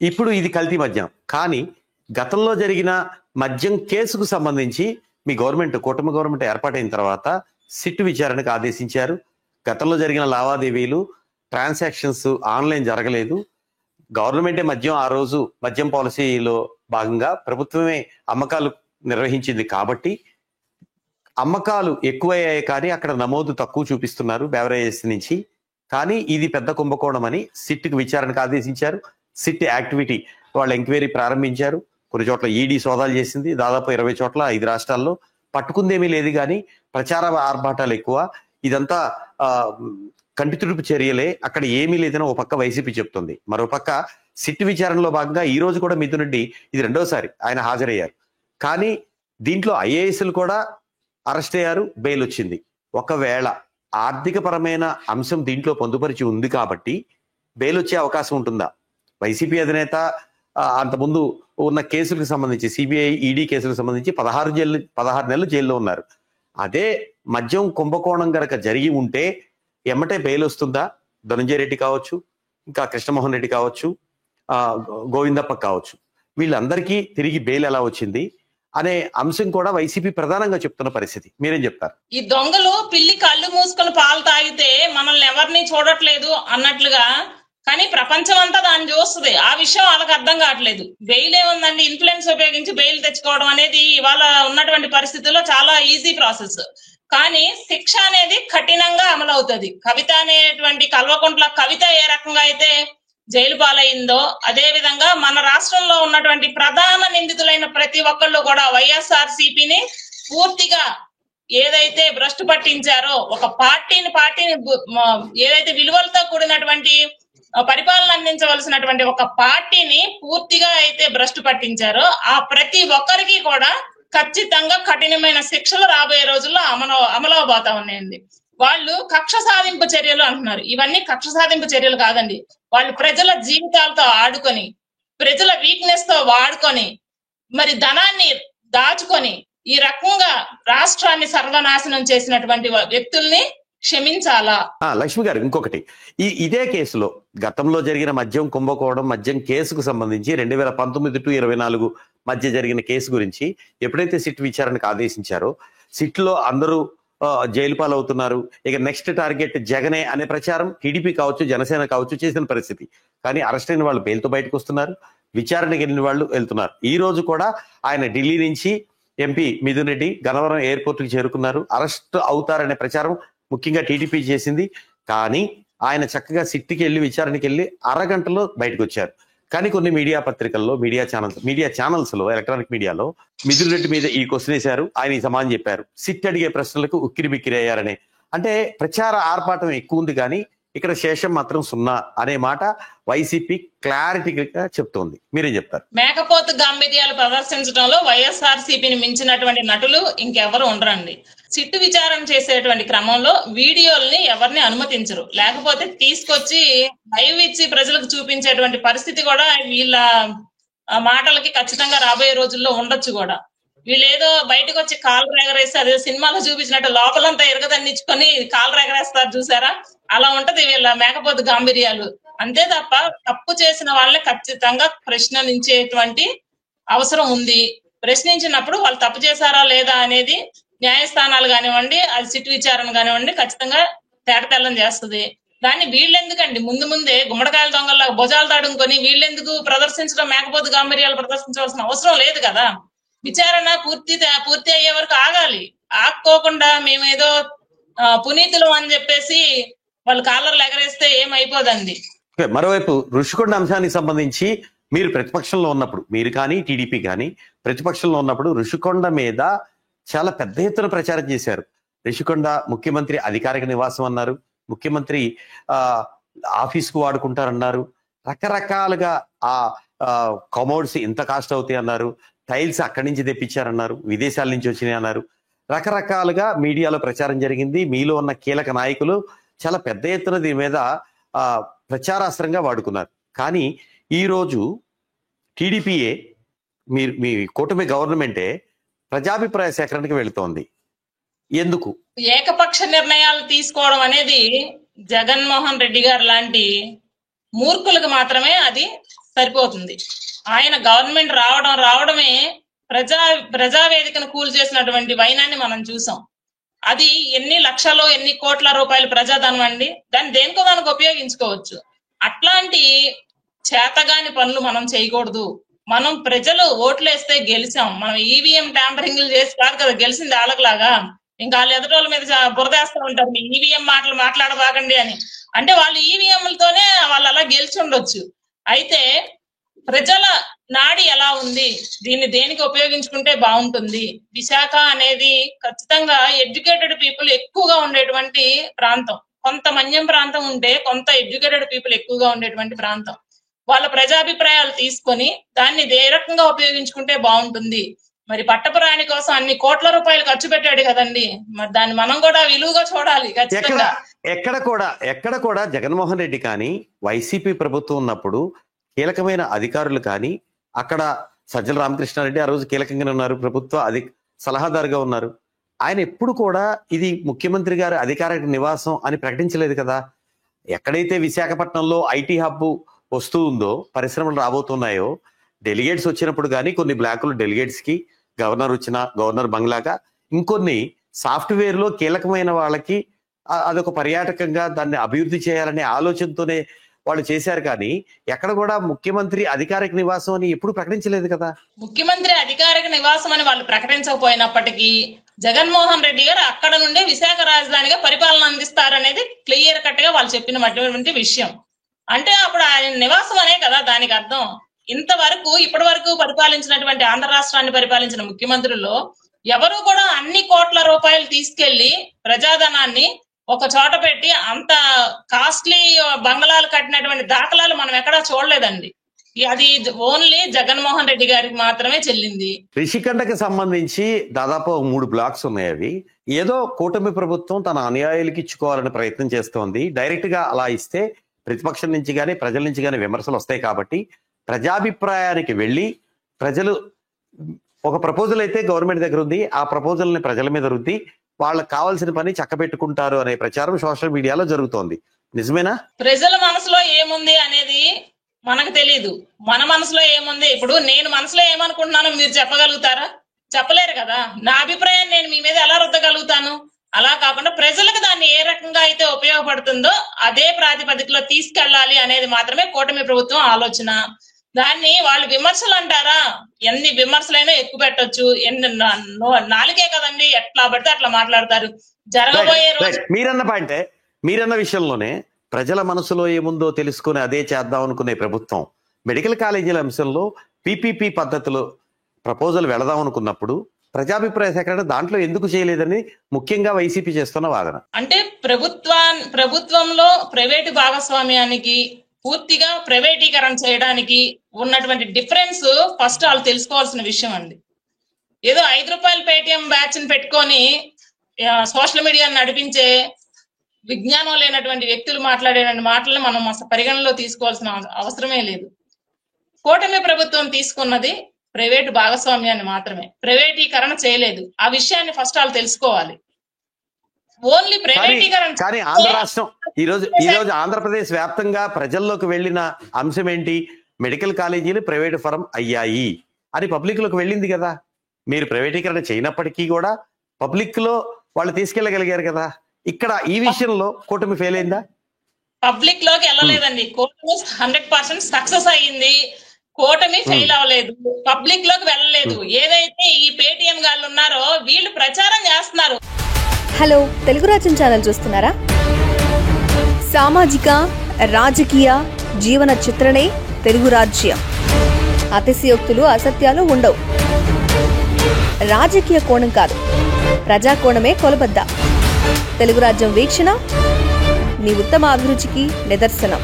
ఇప్పుడు ఇది కల్తీ మద్యం. కానీ గతంలో జరిగిన మద్యం కేసుకు సంబంధించి మీ గవర్నమెంట్, కూటమి గవర్నమెంట్ ఏర్పాటైన తర్వాత సిట్ విచారణకు ఆదేశించారు. గతంలో జరిగిన లావాదేవీలు, ట్రాన్సాక్షన్స్ ఆన్లైన్ జరగలేదు. గవర్నమెంటే మద్యం ఆ రోజు మద్యం పాలసీలో భాగంగా ప్రభుత్వమే అమ్మకాలు నిర్వహించింది కాబట్టి అమ్మకాలు ఎక్కువయ్యాయి, కానీ అక్కడ నమోదు తక్కువ చూపిస్తున్నారు బెవరేజెస్ నుంచి. కానీ ఇది పెద్ద కుంభకోణం అని సిట్కి విచారణకు ఆదేశించారు. సిట్ యాక్టివిటీ వాళ్ళు ఎంక్వైరీ ప్రారంభించారు. కొన్ని చోట్ల ఈడీ సోదాలు చేసింది, దాదాపు 20 చోట్ల 5 రాష్ట్రాల్లో. పట్టుకుందేమీ లేదు, కానీ ప్రచార ఆర్భాటాలు ఎక్కువ. ఇదంతా కంటితుడుపు చర్యలే, అక్కడ ఏమీ లేదని ఓ పక్క వైసీపీ చెప్తుంది. మరో పక్క సిట్ విచారణలో భాగంగా ఈ రోజు కూడా మిథున్ రెడ్డి ఇది 2వ సారి ఆయన హాజరయ్యారు. కానీ దీంట్లో ఐఏఎస్లు కూడా అరెస్ట్ అయ్యారు, బెయిల్ వచ్చింది. ఒకవేళ ఆర్థిక పరమైన అంశం దీంట్లో పొందుపరిచి ఉంది కాబట్టి బెయిల్ వచ్చే అవకాశం ఉంటుందా? వైసీపీ అధినేత అంతకుముందు ఉన్న కేసులకు సంబంధించి, సిబిఐ ఈడీ కేసులకు సంబంధించి 16 నెలలు జైల్లో ఉన్నారు. అదే మద్యం కుంభకోణం గనక జరిగి ఉంటే ఎమ్మటే బెయిల్ వస్తుందా? ధనంజయ రెడ్డి కావచ్చు, ఇంకా కృష్ణమోహన్ రెడ్డి కావచ్చు, గోవిందప్ప కావచ్చు, వీళ్ళందరికీ తిరిగి బెయిల్ ఎలా వచ్చింది అనే అంశం కూడా వైసీపీ ప్రధానంగా చెప్తున్న పరిస్థితి. మీరేం చెప్తారు? ఈ దొంగలు పిల్లి కళ్ళు మూసుకొని పాలు తాగితే మనల్ని ఎవరిని చూడట్లేదు అన్నట్లుగా, కానీ ప్రపంచం అంతా దాన్ని చూస్తుంది. ఆ విషయం వాళ్ళకి అర్థం కావట్లేదు. బెయిల్ ఏముందండి, ఇన్ఫ్లుయెన్స్ ఉపయోగించి బెయిల్ తెచ్చుకోవడం అనేది ఇవాళ ఉన్నటువంటి పరిస్థితుల్లో చాలా ఈజీ ప్రాసెస్. కానీ శిక్ష అనేది కఠినంగా అమలు అవుతుంది. కవిత అనేటువంటి కల్వకుంట్ల కవిత ఏ రకంగా అయితే జైలు పాలైందో, అదే విధంగా మన రాష్ట్రంలో ఉన్నటువంటి ప్రధాన నిందితులైన ప్రతి ఒక్కళ్ళు కూడా వైఎస్ఆర్ సిపిని పూర్తిగా ఏదైతే భ్రష్టు పట్టించారో, ఒక పార్టీని ఏదైతే విలువలతో కూడినటువంటి పరిపాలన అందించవలసినటువంటి ఒక పార్టీని పూర్తిగా అయితే భ్రష్టు పట్టించారో, ఆ ప్రతి ఒక్కరికి కూడా ఖచ్చితంగా కఠినమైన శిక్షలు రాబోయే రోజుల్లో అమలవబోతా ఉన్నాయండి. వాళ్ళు కక్ష సాధింపు చర్యలు అంటున్నారు. ఇవన్నీ కక్ష సాధింపు చర్యలు కాదండి. వాళ్ళు ప్రజల జీవితాలతో ఆడుకొని, ప్రజల వీక్నెస్ తో వాడుకొని, మరి ధనాన్ని దాచుకొని ఈ రకంగా రాష్ట్రాన్ని సర్వనాశనం చేసినటువంటి వ్యక్తుల్ని క్షమించాలా? లక్ష్మి గారు, ఇంకొకటి, ఇదే కేసులో గతంలో జరిగిన మద్యం కుంభకోణం మద్యం కేసుకు సంబంధించి 2019 to 24 మధ్య జరిగిన కేసు గురించి ఎప్పుడైతే సిట్ విచారణకు ఆదేశించారో, సిట్ లో అందరూ జైలు పాలవుతున్నారు, ఇక నెక్స్ట్ టార్గెట్ జగనే అనే ప్రచారం టీడీపీ కావచ్చు, జనసేన కావచ్చు చేసిన పరిస్థితి. కానీ అరెస్ట్ అయిన వాళ్ళు బెయిల్తో బయటకు వస్తున్నారు, విచారణకు వెళ్ళిన వాళ్ళు వెళ్తున్నారు. ఈ రోజు కూడా ఆయన ఢిల్లీ నుంచి ఎంపీ మిథున్ రెడ్డి గన్నవరం ఎయిర్పోర్ట్కి చేరుకున్నారు. అరెస్ట్ అవుతారనే ప్రచారం ముఖ్యంగా టీడీపీ చేసింది. కానీ ఆయన చక్కగా సిట్కి వెళ్ళి విచారణకి వెళ్ళి అరగంటలో బయటకు వచ్చారు. కానీ కొన్ని మీడియా పత్రికల్లో, మీడియా ఛానల్స్ లో, ఎలక్ట్రానిక్ మీడియాలో మిథున్ రెడ్డి మీద ఈ క్వశ్చన్ వేశారు, ఆయన ఈ సమాధానం చెప్పారు. సిట్ అడిగే ప్రశ్నలకు ఉక్కిరి బిక్కిరి అయ్యారని. అంటే ప్రచార ఆర్పాటం ఎక్కువ ఉంది, కానీ ఇక్కడ శేషం మాత్రం 0 అనే మాట వైసీపీ క్లారిటీగా చెప్తోంది. మీరేం చెప్తారు? మేకపోతు గాంభీర్యాలు ప్రదర్శించడంలో వైఎస్ఆర్ సిపిని మించినటువంటి నటులు ఇంకెవరు ఉండరండి. సిట్టు విచారణ చేసేటువంటి క్రమంలో వీడియోల్ని ఎవరిని అనుమతించరు. లేకపోతే తీసుకొచ్చి లైవ్ ఇచ్చి ప్రజలకు చూపించేటువంటి పరిస్థితి కూడా వీళ్ళ మాటలకి ఖచ్చితంగా రాబోయే రోజుల్లో ఉండొచ్చు కూడా. వీళ్ళు ఏదో బయటకు వచ్చి కాలు రెగరేసి, అదే సినిమాలో చూపించినట్టు లోపలంతా ఎరగదన్నించుకొని కాలు రెగరేస్తారు చూసారా, అలా ఉంటది వీళ్ళ మేకపోతు గాంభీర్యాలు. అంతే తప్ప తప్పు చేసిన వాళ్ళని ఖచ్చితంగా ప్రశ్నించేటువంటి అవసరం ఉంది. ప్రశ్నించినప్పుడు వాళ్ళు తప్పు చేశారా లేదా అనేది న్యాయస్థానాలు కానివ్వండి, అది సిట్ విచారణ కానివ్వండి, ఖచ్చితంగా తేటతెల్లం చేస్తుంది. దాన్ని వీళ్ళెందుకండి ముందే గుమ్మడికాయల దొంగల భుజాలు తడుముకొని వీళ్ళెందుకు ప్రదర్శించడం, మేకపోతు గాంభీర్యాలు ప్రదర్శించవలసిన అవసరం లేదు కదా. విచారణ పూర్తి అయ్యే వరకు ఆగాలి. ఆక్కోకుండా మేమేదో పునీతులు అని చెప్పేసి వాళ్ళు కాలర్లు ఎగరేస్తే ఏమైపోదండి. మరోవైపు ఋషికొండ అంశానికి సంబంధించి మీరు ప్రతిపక్షంలో ఉన్నప్పుడు, మీరు కానీ టీడీపీ కానీ ప్రతిపక్షంలో ఉన్నప్పుడు ఋషికొండ మీద చాలా పెద్ద ఎత్తున ప్రచారం చేశారు. ఋషికొండ ముఖ్యమంత్రి అధికారిక నివాసం అన్నారు, ముఖ్యమంత్రి ఆఫీస్కు వాడుకుంటారన్నారు, రకరకాలుగా ఆ కమోడ్స్ ఇంత కాస్ట్ అవుతాయి అన్నారు, టైల్స్ అక్కడి నుంచి తెప్పించారన్నారు, విదేశాల నుంచి వచ్చినాయి అన్నారు. రకరకాలుగా మీడియాలో ప్రచారం జరిగింది. మీలో ఉన్న కీలక నాయకులు చాలా పెద్ద ఎత్తున దీని మీద ప్రచారాస్త్రంగా వాడుకున్నారు. కానీ ఈరోజు టీడీపీయే, మీ కూటమి గవర్నమెంటే ప్రజాభిప్రాయ సేకరణకి వెళుతోంది. ఎందుకు? ఏకపక్ష నిర్ణయాలు తీసుకోవడం అనేది జగన్మోహన్ రెడ్డి గారు లాంటి మూర్ఖులకు మాత్రమే అది సరిపోతుంది. ఆయన గవర్నమెంట్ రావడమే ప్రజావేదికను కూల్ చేసినటువంటి వైనాన్ని మనం చూసాం. అది ఎన్ని లక్షలో ఎన్ని కోట్ల రూపాయల ప్రజాధనం అండి. దాన్ని దేనికో దానికి ఉపయోగించుకోవచ్చు. అట్లాంటి చేతగాని పనులు మనం చేయకూడదు. మనం ప్రజలు ఓట్లేస్తే గెలిచాం. మనం ఈవీఎం ట్యాంపరింగ్లు చేసి కాదు కదా గెలిచింది ఆలకలాగా. ఇంకా వాళ్ళు ఎదుటోళ్ళ మీద బురదేస్తూ ఉంటారు, మీ ఈవీఎం మాటలు మాట్లాడబాకండి అని. అంటే వాళ్ళు ఈవీఎంలతోనే వాళ్ళు అలా గెలిచి ఉండొచ్చు. అయితే ప్రజల నాడి ఎలా ఉంది, దీన్ని దేనికి ఉపయోగించుకుంటే బాగుంటుంది. విశాఖ అనేది ఖచ్చితంగా ఎడ్యుకేటెడ్ పీపుల్ ఎక్కువగా ఉండేటువంటి ప్రాంతం. కొంత మన్యం ప్రాంతం ఉంటే కొంత ఎడ్యుకేటెడ్ పీపుల్ ఎక్కువగా ఉండేటువంటి ప్రాంతం. వాళ్ళ ప్రజాభిప్రాయాలు తీసుకొని దాన్ని ఏ రకంగా ఉపయోగించుకుంటే బాగుంటుంది. మరి పట్టపురాణి కోసం అన్ని కోట్ల రూపాయలు ఖర్చు పెట్టాడు కదండి, మరి దాన్ని మనం కూడా విలువగా చూడాలి ఖచ్చితంగా. ఎక్కడ కూడా జగన్మోహన్ రెడ్డి కానీ వైసీపీ ప్రభుత్వం ఉన్నప్పుడు కీలకమైన అధికారులు కానీ, అక్కడ సజ్జల రామకృష్ణారెడ్డి ఆ రోజు కీలకంగానే ఉన్నారు, ప్రభుత్వ సలహాదారుగా ఉన్నారు. ఆయన ఎప్పుడు కూడా ఇది ముఖ్యమంత్రి గారి అధికారిక నివాసం అని ప్రకటించలేదు కదా. ఎక్కడైతే విశాఖపట్నంలో ఐటీ హబ్ వస్తూ ఉందో, పరిశ్రమలు రాబోతున్నాయో, డెలిగేట్స్ వచ్చినప్పుడు కానీ కొన్ని బ్లాకులు డెలిగేట్స్ కి, గవర్నర్ వచ్చిన గవర్నర్ బంగ్లాగా, ఇంకొన్ని సాఫ్ట్వేర్ లో కీలకమైన వాళ్ళకి అదొక పర్యాటకంగా దాన్ని అభివృద్ధి చేయాలనే ఆలోచనతోనే వాళ్ళు చేశారు. కానీ ఎక్కడ కూడా ముఖ్యమంత్రి అధికారిక నివాసం అని ఎప్పుడు ప్రకటించలేదు కదా. ముఖ్యమంత్రి అధికారిక నివాసం అని వాళ్ళు ప్రకటించకపోయినప్పటికీ జగన్మోహన్ రెడ్డి గారు అక్కడ నుండి విశాఖ రాజధానిగా పరిపాలన అందిస్తారనేది క్లియర్ కట్ గా వాళ్ళు చెప్పినటువంటి విషయం. అంటే అప్పుడు ఆయన నివాసం అనే కదా దానికి అర్థం. ఇప్పటి వరకు పరిపాలించినటువంటి ఆంధ్ర రాష్ట్రాన్ని పరిపాలించిన ముఖ్యమంత్రుల్లో ఎవరు కూడా అన్ని కోట్ల రూపాయలు తీసుకెళ్లి ప్రజాధనాన్ని ఒక చోట పెట్టి అంత కాస్ట్లీ బంగ్లాలు కట్టినటువంటి దాఖలాలు మనం ఎక్కడా చూడలేదండి. అది ఓన్లీ జగన్మోహన్ రెడ్డి గారికి మాత్రమే చెల్లింది. రిషికొండకి సంబంధించి దాదాపు 3 బ్లాక్స్ ఉన్నాయి. అవి ఏదో కూటమి ప్రభుత్వం తన అనుయాయులకి ఇచ్చుకోవాలని ప్రయత్నం చేస్తోంది. డైరెక్ట్ గా అలా ఇస్తే ప్రతిపక్షం నుంచి కానీ ప్రజల నుంచి కానీ విమర్శలు వస్తాయి. కాబట్టి ప్రజాభిప్రాయానికి వెళ్ళి ప్రజలు ఒక ప్రపోజల్ అయితే గవర్నమెంట్ దగ్గర ఉంది, ఆ ప్రపోజల్ ని ప్రజల మీద రుద్ది వాళ్ళకి కావాల్సిన పని చక్కబెట్టుకుంటారు అనే ప్రచారం సోషల్ మీడియాలో జరుగుతోంది. నిజమేనా? ప్రజల మనసులో ఏముంది అనేది మనకు తెలియదు. మన మనసులో ఏముంది, ఇప్పుడు నేను మనసులో ఏమనుకుంటున్నానో మీరు చెప్పగలుగుతారా? చెప్పలేరు కదా. నా అభిప్రాయాన్ని నేను మీ మీద ఎలా రుద్దగలుగుతాను? అలా కాకుండా ప్రజలకు దాన్ని ఏ రకంగా అయితే ఉపయోగపడుతుందో అదే ప్రాతిపదికలో తీసుకెళ్లాలి అనేది మాత్రమే కూటమి ప్రభుత్వం ఆలోచన. దాన్ని వాళ్ళు విమర్శలు అంటారా? ఎన్ని విమర్శలైనా ఎక్కువ పెట్టొచ్చు. నాలుగే కదండి, ఎట్లా పడితే అట్లా మాట్లాడతారు. జరగబోయే రోజు మీరన్న విషయంలోనే ప్రజల మనసులో ఏముందో తెలుసుకుని అదే చేద్దాం అనుకునే ప్రభుత్వం మెడికల్ కాలేజీల అంశంలో పీపీపీ పద్ధతిలో ప్రపోజల్ వెళదాం అనుకున్నప్పుడు ప్రజాభిప్రాయ సేకరణ దాంట్లో ఎందుకు చేయలేదని ముఖ్యంగా వైసీపీ చేస్తున్న వాదన. అంటే ప్రభుత్వంలో ప్రైవేటు భాగస్వామ్యానికి పూర్తిగా ప్రైవేటీకరణ చేయడానికి ఉన్నటువంటి డిఫరెన్స్ ఫస్ట్ వాళ్ళు తెలుసుకోవాల్సిన విషయం అండి. ఏదో 5 రూపాయల పేటిఎం బ్యాచ్ ని పెట్టుకొని సోషల్ మీడియాను నడిపించే విజ్ఞానం లేనటువంటి వ్యక్తులు మాట్లాడే మాటలను మనం అసలు పరిగణలో తీసుకోవాల్సిన అవసరమే లేదు. కూటమి ప్రభుత్వం తీసుకున్నది ప్రైవేటు భాగస్వామ్యాన్ని మాత్రమే, ప్రైవేటీకరణ చేయలేదు. ఆ విషయాన్ని ఫస్ట్ వాళ్ళు తెలుసుకోవాలి. ఓన్లీ ప్రైవేటీకరణ. కానీ ఆంధ్ర రాష్ట్రం ఈ రోజు ఆంధ్రప్రదేశ్ వ్యాప్తంగా ప్రజల్లోకి వెళ్ళిన అంశం ఏంటి? మెడికల్ కాలేజీలు ప్రైవేట్ ఫరం అయ్యాయి అని పబ్లిక్ లోకి వెళ్ళింది కదా. మీరు ప్రైవేటీకరణ చేయనప్పటికీ కూడా పబ్లిక్ లో వాళ్ళు తీసుకెళ్లగలిగారు కదా. ఇక్కడ ఈ విషయంలో కూటమి ఫెయిల్ అయిందా? పబ్లిక్ లోకి వెళ్ళలేదండి. కూటమి 100% సక్సెస్ అయ్యింది. కూటమి ఫెయిల్ అవ్వలేదు, పబ్లిక్ లోకి వెళ్ళలేదు. ఏదైతే ఈ పేటిఎం గాళ్ళు ఉన్నారో వీళ్ళు ప్రచారం చేస్తున్నారు. హలో, తెలుగు రాజ్యం ఛానల్ చూస్తున్నారా? సామాజిక రాజకీయ జీవన చిత్రణే తెలుగు రాజ్యం. అతిశయోక్తులు అసత్యాలు ఉండవు. రాజకీయ కోణం కాదు, ప్రజా కోణమే కొలబద్ద. తెలుగు రాజ్యం వీక్షణ మీ ఉత్తమ అభిరుచికి నిదర్శనం.